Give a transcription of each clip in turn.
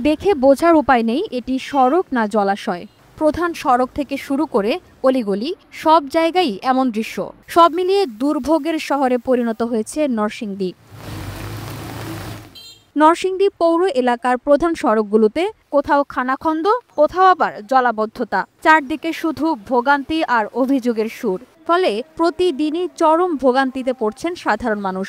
দেখে বোঝার উপায় নেই এটি সড়ক না জলাশয়। প্রধান সড়ক থেকে শুরু করে অলিগলি সব জায়গায় এমন দৃশ্য। সব মিলিয়ে দুর্ভোগের শহরে পরিণত হয়েছে নরসিংদী। নরসিংদী পৌর এলাকার প্রধান সড়কগুলোতে কোথাও খানাখন্দ, কোথাও আবার জলাবদ্ধতা। চারদিকে শুধু ভোগান্তি আর অভিযোগের সুর। ফলে প্রতিদিনই চরম ভোগান্তিতে পড়ছেন সাধারণ মানুষ।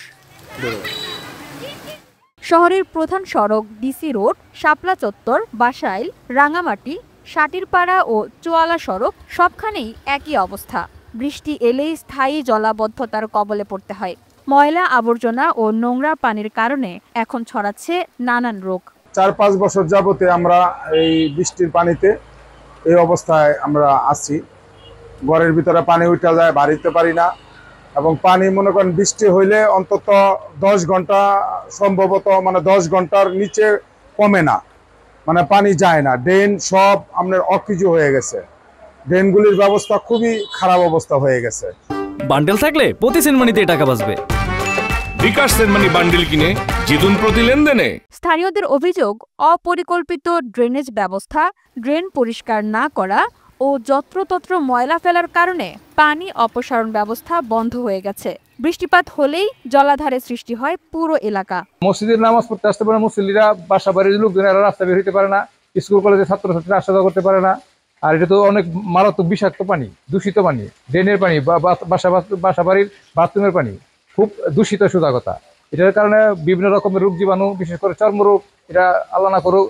শহরের প্রধান সড়ক ডিসি রোড, শাপলা চত্বর, বাসাইল, রাঙামাটি, সাটিরপাড়া ও চুয়ালা সড়ক সবখানেই একই অবস্থা। বৃষ্টি এলেই স্থায়ী জলাবদ্ধতার কবলে পড়তে হয়। ময়লা আবর্জনা ও নোংরা পানির কারণে এখন ছড়াচ্ছে নানান রোগ। ৪-৫ বছর যাবতে আমরা এই বৃষ্টির পানিতে এই অবস্থায় আমরা আছি। ঘরের ভিতরে পানি উঠে যায়, বাড়িতে পারি না। এবং পানি মনে করেন বৃষ্টি হইলে অন্তত 10 ঘন্টা সম্ভবত 10 ঘন্টার নিচে কমে না, পানি যায় না। ড্রেন সব আপনার অকেজো হয়ে গেছে। ড্রেনগুলির ব্যবস্থা খুবই খারাপ অবস্থা হয়ে গেছে। বান্ডেল থাকলে প্রতি সেনমানিতে টাকা বাঁচবে। বিকাশ সেনমানি বান্ডেল কিনে জিতুন প্রতি লেনদেনে। স্থানীয়দের অভিযোগ, অপরিকল্পিত ড্রেনেজ ব্যবস্থা, ড্রেন পরিষ্কার না করা ও যত্রতত্র ময়লা ফেলার কারণে পানি অপসারণ ব্যবস্থা বন্ধ হয়ে গেছে। বৃষ্টিপাত হলেই জলাধারের সৃষ্টি হয় পুরো এলাকা। মসজিদের নামাজ পড়তে আসতে পারে মুসল্লিরা, বাসা বাড়ির লোকজনেরা রাস্তা বের হইতে পারে না, স্কুল কলেজের ছাত্রছাত্রীরা আসা যাওয়া করতে পারে না। আর এটা তো অনেক মারাত্মক বিষাক্ত পানি, দূষিত পানি, ড্রেনের পানি বা বাসা বাড়ির বাথরুমের পানি খুব দূষিত, সোজা কথা। এটার কারণে বিভিন্ন রকমের রোগ জীবাণু, বিশেষ করে চর্মরোগ, এটা আল্লাহ না করুক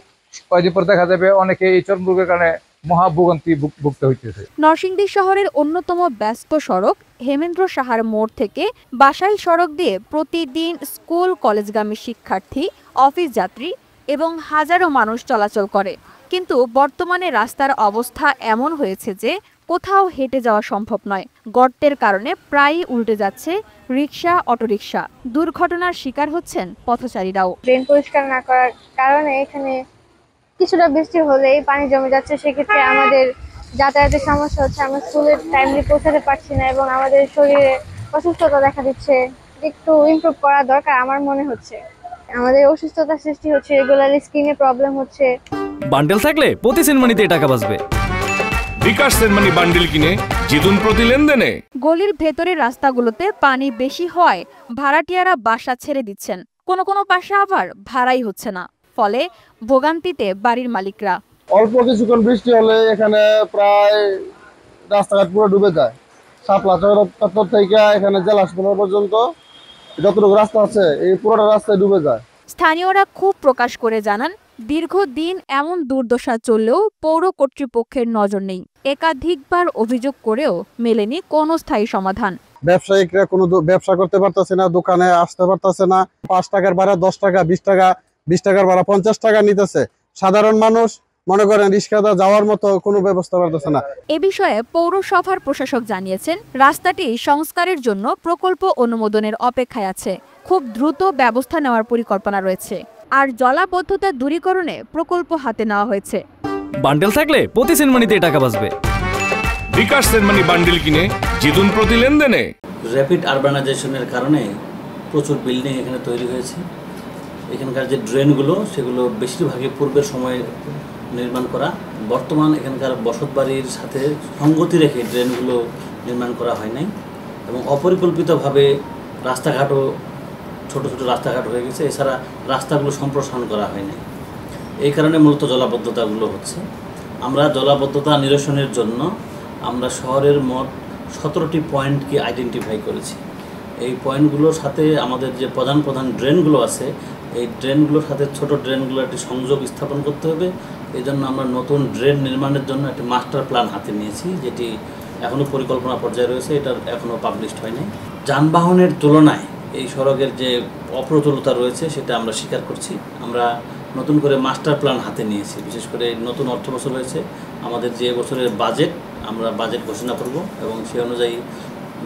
কয়েকদিন পর দেখা যাবে অনেকে এই চর্মরোগের কারণে মহাভোগান্তি ভুগতে হইতেছে। নরসিংদী শহরের অন্যতম ব্যস্ত সড়ক হেমেন্দ্র সাহার মোড় থেকে বাসাইল সড়ক দিয়ে প্রতিদিন স্কুল কলেজগামী শিক্ষার্থী, অফিস যাত্রী এবং হাজারো মানুষ চলাচল করে। কিন্তু বর্তমানে রাস্তার অবস্থা এমন হয়েছে যে কোথাও হেঁটে যাওয়া সম্ভব নয়। গর্তের কারণে প্রায়ই উল্টে যাচ্ছে রিকশা, অটোরিকশা। দুর্ঘটনার শিকার হচ্ছেন পথচারীরাও। ড্রেন পরিষ্কার না করার কারণে এখানে কিছুটা বৃষ্টি হলেই পানি জমে যাচ্ছে। সেক্ষেত্রে আমাদের যাতায়াতের সমস্যা হচ্ছে, আমরা স্কুলের টাইমলি পৌঁছাতে পারছি না এবং আমাদের শরীরে অসুস্থতা দেখা দিচ্ছে। একটু ইমপ্রুভ করা দরকার আমার মনে হচ্ছে। আমাদের অসুস্থতা সৃষ্টি হচ্ছে, রেগুলারলি স্কিনে প্রবলেম হচ্ছে। বান্ডেল থাকলে প্রতি সেনমানিতে টাকা বাঁচবে। বিকাশ সেনমানি বান্ডেল কিনে জিতুন প্রতি লেনদেনে। গলির ভেতরের রাস্তাগুলোতে পানি বেশি হওয়ায় ভাড়াটিয়ারা বাসা ছেড়ে দিচ্ছেন। কোনো কোনো বাসা আবার ভাড়াই হচ্ছে না। ফলে ভোগান্তিতে বাড়ির মালিকরা। অল্প কিছুক্ষণ বৃষ্টি হলে এখানে প্রায় রাস্তাঘাট পুরো ডুবে যায়। শাপলা চত্বর থেকে এখানে জেলা হাসপাতাল পর্যন্ত যতটুকু রাস্তা আছে এই পুরোটা রাস্তায় ডুবে যায়। স্থানীয়রা ক্ষোভ প্রকাশ করে জানান, দীর্ঘদিন এমন দুর্দশা চললেও পৌর কর্তৃপক্ষের নজর নেই। একাধিকবার অভিযোগ করেও মেলেনি কোনো স্থায়ী সমাধান। ব্যবসায়িকরা কোনো ব্যবসা করতে পারতেছে না, দোকানে আসতে পারতেছে না। 5 টাকার ভাড়া 10 টাকা, 20 টাকা, 20 টাকার ভাড়া 50 টাকা নিতেছে। সাধারণ মানুষ মনে করেন রিক্সাতে যাওয়ার মতো কোনো ব্যবস্থা পারতেছে না। এ বিষয়ে পৌরসভার প্রশাসক জানিয়েছেন, রাস্তাটি সংস্কারের জন্য প্রকল্প অনুমোদনের অপেক্ষায় আছে। খুব দ্রুত ব্যবস্থা নেওয়ার পরিকল্পনা রয়েছে। আর জলাবদ্ধতা দূরীকরণে প্রকল্প হাতে নেওয়া হয়েছে। বান্ডেল থাকলে প্রতি সেনমানিতে টাকা বাঁচবে। বিকাশ সেনমানি বান্ডেল কিনে জিতুন প্রতি লেনদেনে। র্যাপিড আরবানাইজেশনের কারণে প্রচুর বিল্ডিং এখানে তৈরি হয়েছে। এখানকার যে ড্রেনগুলো সেগুলো বেশিরভাগই পূর্বের সময়ে নির্মাণ করা। বর্তমান এখানকার বসতবাড়ির সাথে সঙ্গতি রেখে ড্রেনগুলো নির্মাণ করা হয় নাই এবং অপরিকল্পিতভাবে রাস্তাঘাটও ছোট ছোট রাস্তাঘাট হয়ে গেছে। এছাড়া রাস্তাগুলো সম্প্রসারণ করা হয় নাই। এই কারণে মূলত জলাবদ্ধতাগুলো হচ্ছে। আমরা জলাবদ্ধতা নিরসনের জন্য আমরা শহরের মোট 17টি পয়েন্টকে আইডেন্টিফাই করেছি। এই পয়েন্টগুলোর সাথে আমাদের যে প্রধান প্রধান ড্রেনগুলো আছে এই ড্রেনগুলোর সাথে ছোট ড্রেনগুলো একটি সংযোগ স্থাপন করতে হবে। এই জন্য আমরা নতুন ড্রেন নির্মাণের জন্য একটি মাস্টার প্ল্যান হাতে নিয়েছি, যেটি এখনও পরিকল্পনা পর্যায়ে রয়েছে। এটা এখনও পাবলিশড হয়নি। যানবাহনের তুলনায় এই সড়কের যে অপ্রতুলতা রয়েছে সেটা আমরা স্বীকার করছি। আমরা নতুন করে মাস্টার প্ল্যান হাতে নিয়েছি। বিশেষ করে নতুন অর্থবছর রয়েছে, আমাদের যে বছরের বাজেট আমরা বাজেট ঘোষণা করব এবং সেই অনুযায়ী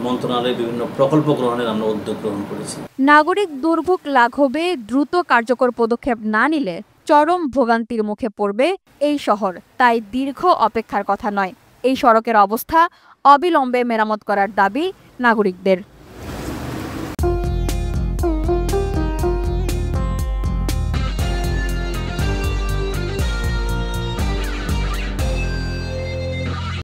মন্ত্রণালয়ে বিভিন্ন প্রকল্প গ্রহণের আমরা উদ্যোগ গ্রহণ করেছি। নাগরিক দুর্ভোগ লাঘবে দ্রুত কার্যকর পদক্ষেপ না নিলে চরম ভোগান্তির মুখে পড়বে এই শহর। তাই দীর্ঘ অপেক্ষার কথা নয়, এই সড়কের অবস্থা অবিলম্বে মেরামত করার দাবি নাগরিকদের।